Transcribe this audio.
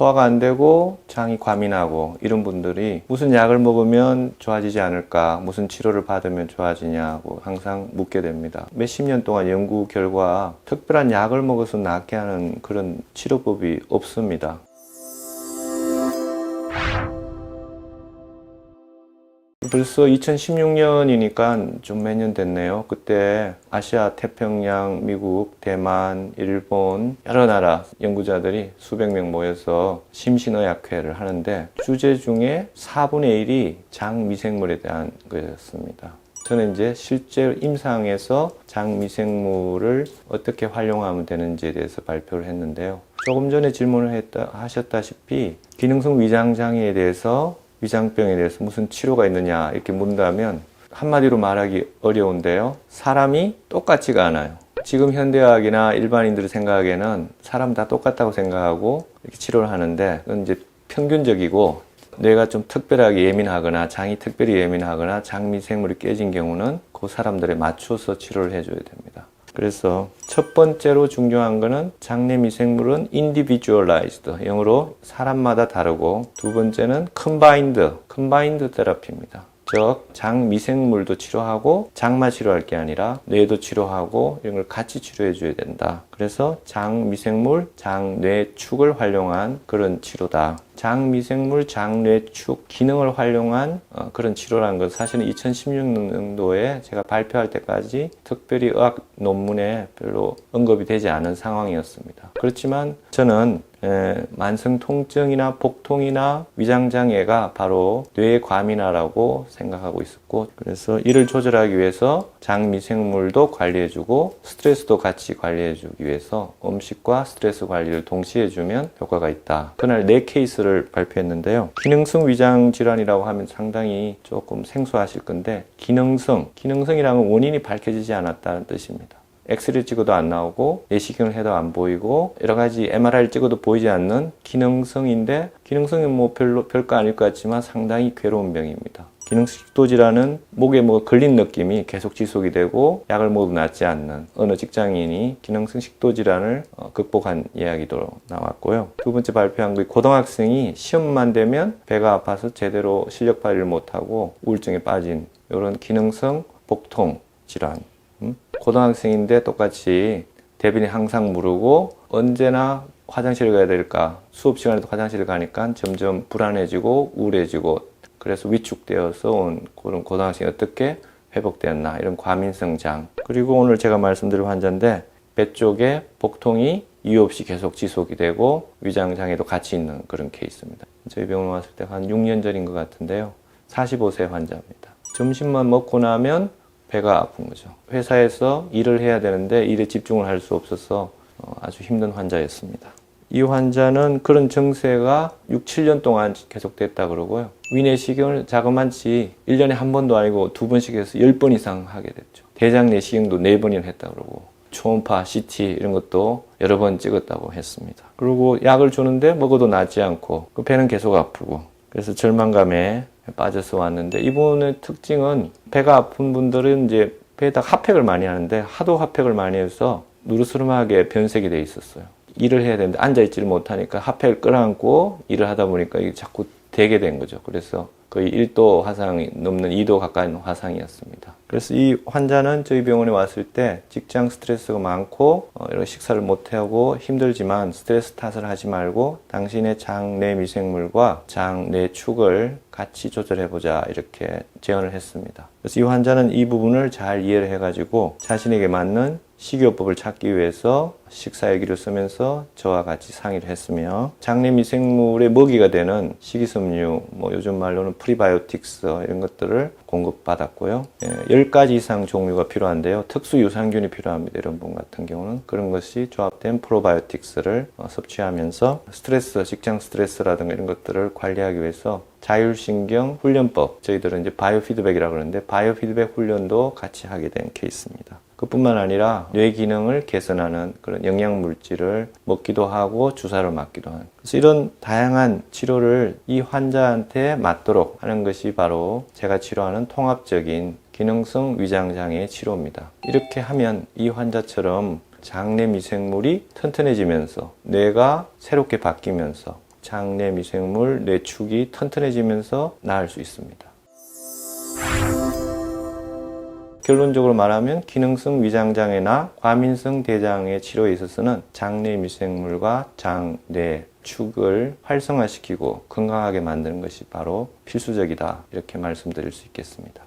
소화가 안 되고 장이 과민하고 이런 분들이 무슨 약을 먹으면 좋아지지 않을까, 무슨 치료를 받으면 좋아지냐고 항상 묻게 됩니다. 몇십 년 동안 연구 결과 특별한 약을 먹어서 낫게 하는 그런 치료법이 없습니다. 벌써 2016년이니까 좀 몇 년 됐네요. 그때 아시아, 태평양, 미국, 대만, 일본 여러 나라 연구자들이 수백 명 모여서 심신의학회를 하는데 주제 중에 4분의 1이 장미생물에 대한 거였습니다. 저는 이제 실제 임상에서 장미생물을 어떻게 활용하면 되는지에 대해서 발표를 했는데요. 조금 전에 질문을 하셨다시피 기능성 위장장애에 대해서 위장병에 대해서 무슨 치료가 있느냐 이렇게 묻는다면 한마디로 말하기 어려운데요. 사람이 똑같지가 않아요. 지금 현대의학이나 일반인들의 생각에는 사람 다 똑같다고 생각하고 이렇게 치료를 하는데 그건 이제 평균적이고 뇌가 좀 특별하게 예민하거나 장이 특별히 예민하거나 장미생물이 깨진 경우는 그 사람들에 맞춰서 치료를 해줘야 됩니다. 그래서 첫 번째로 중요한 거는 장내 미생물은 individualized, 영어로 사람마다 다르고, 두 번째는 combined 테라피입니다. 즉 장 미생물도 치료하고 장만 치료할 게 아니라 뇌도 치료하고 이런 걸 같이 치료해 줘야 된다. 그래서 장 미생물, 장 뇌축을 활용한 그런 치료다. 장 미생물, 장 뇌축 기능을 활용한 그런 치료라는 건 사실은 2016년도에 제가 발표할 때까지 특별히 의학 논문에 별로 언급이 되지 않은 상황이었습니다. 그렇지만 저는 만성 통증이나 복통이나 위장장애가 바로 뇌의 과민화라고 생각하고 있었고, 그래서 이를 조절하기 위해서 장미생물도 관리해주고 스트레스도 같이 관리해주기 위해서 음식과 스트레스 관리를 동시에 해주면 효과가 있다. 그날 4케이스를 발표했는데요. 기능성 위장질환이라고 하면 상당히 조금 생소하실 건데, 기능성이라는 원인이 밝혀지지 않았다는 뜻입니다. 엑스레이 찍어도 안 나오고 내시경을 해도 안 보이고 여러 가지 MRI를 찍어도 보이지 않는 기능성인데, 기능성은 뭐 별거 아닐 것 같지만 상당히 괴로운 병입니다. 기능식도질환은 목에 걸린 느낌이 계속 지속이 되고 약을 먹어도 낫지 않는 어느 직장인이 기능성 식도질환을 극복한 이야기도 나왔고요. 두 번째 발표한 게 고등학생이 시험만 되면 배가 아파서 제대로 실력 발휘를 못하고 우울증에 빠진 이런 기능성 복통 질환. 고등학생인데 똑같이 대변이 항상 무르고 언제나 화장실을 가야 될까, 수업 시간에도 화장실을 가니까 점점 불안해지고 우울해지고, 그래서 위축되어서 온 그런 고등학생이 어떻게 회복되었나, 이런 과민성 장. 그리고 오늘 제가 말씀드릴 환자인데 배 쪽에 복통이 이유 없이 계속 지속이 되고 위장장애도 같이 있는 그런 케이스입니다. 저희 병원 왔을 때 한 6년 전인 것 같은데요. 45세 환자입니다. 점심만 먹고 나면 배가 아픈 거죠. 회사에서 일을 해야 되는데 일에 집중을 할 수 없어서 아주 힘든 환자였습니다. 이 환자는 그런 증세가 6, 7년 동안 계속됐다 그러고요. 위내시경을 자그만치 1년에 한 번도 아니고 2번씩 해서 10번 이상 하게 됐죠. 대장 내시경도 4번이나 했다 그러고, 초음파, CT 이런 것도 여러 번 찍었다고 했습니다. 그리고 약을 주는데 먹어도 낫지 않고 그 배는 계속 아프고, 그래서 절망감에 빠져서 왔는데, 이분의 특징은 배가 아픈 분들은 이제 배에다 핫팩을 많이 하는데 하도 핫팩을 많이 해서 누르스름하게 변색이 돼 있었어요. 일을 해야 되는데 앉아있지를 못하니까 핫팩을 끌어안고 일을 하다 보니까 이게 자꾸 되게 된 거죠. 그래서 거의 1도 화상이 넘는 2도 가까운 화상이었습니다. 그래서 이 환자는 저희 병원에 왔을 때 직장 스트레스가 많고 이런 식사를 못하고 힘들지만 스트레스 탓을 하지 말고 당신의 장내 미생물과 장내 축을 같이 조절해보자, 이렇게 제안을 했습니다. 그래서 이 환자는 이 부분을 잘 이해를 해가지고 자신에게 맞는 식이요법을 찾기 위해서 식사일기를 쓰면서 저와 같이 상의를 했으며, 장내 미생물의 먹이가 되는 식이섬유, 요즘 말로는 프리바이오틱스 이런 것들을 공급받았고요. 10가지 이상 종류가 필요한데요. 특수 유산균이 필요합니다. 이런 분 같은 경우는 그런 것이 조합된 프로바이오틱스를 섭취하면서 스트레스, 직장 스트레스라든가 이런 것들을 관리하기 위해서 자율신경 훈련법, 저희들은 이제 바이오피드백이라고 그러는데 바이오피드백 훈련도 같이 하게 된 케이스입니다. 그뿐만 아니라 뇌 기능을 개선하는 그런 영양물질을 먹기도 하고 주사를 맞기도 하는, 그래서 이런 다양한 치료를 이 환자한테 맞도록 하는 것이 바로 제가 치료하는 통합적인 기능성 위장장애 치료입니다. 이렇게 하면 이 환자처럼 장내 미생물이 튼튼해지면서 뇌가 새롭게 바뀌면서 장내 미생물 뇌축이 튼튼해지면서 나을 수 있습니다. 결론적으로 말하면 기능성 위장장애나 과민성 대장애 치료에 있어서는 장내 미생물과 장내 축을 활성화시키고 건강하게 만드는 것이 바로 필수적이다, 이렇게 말씀드릴 수 있겠습니다.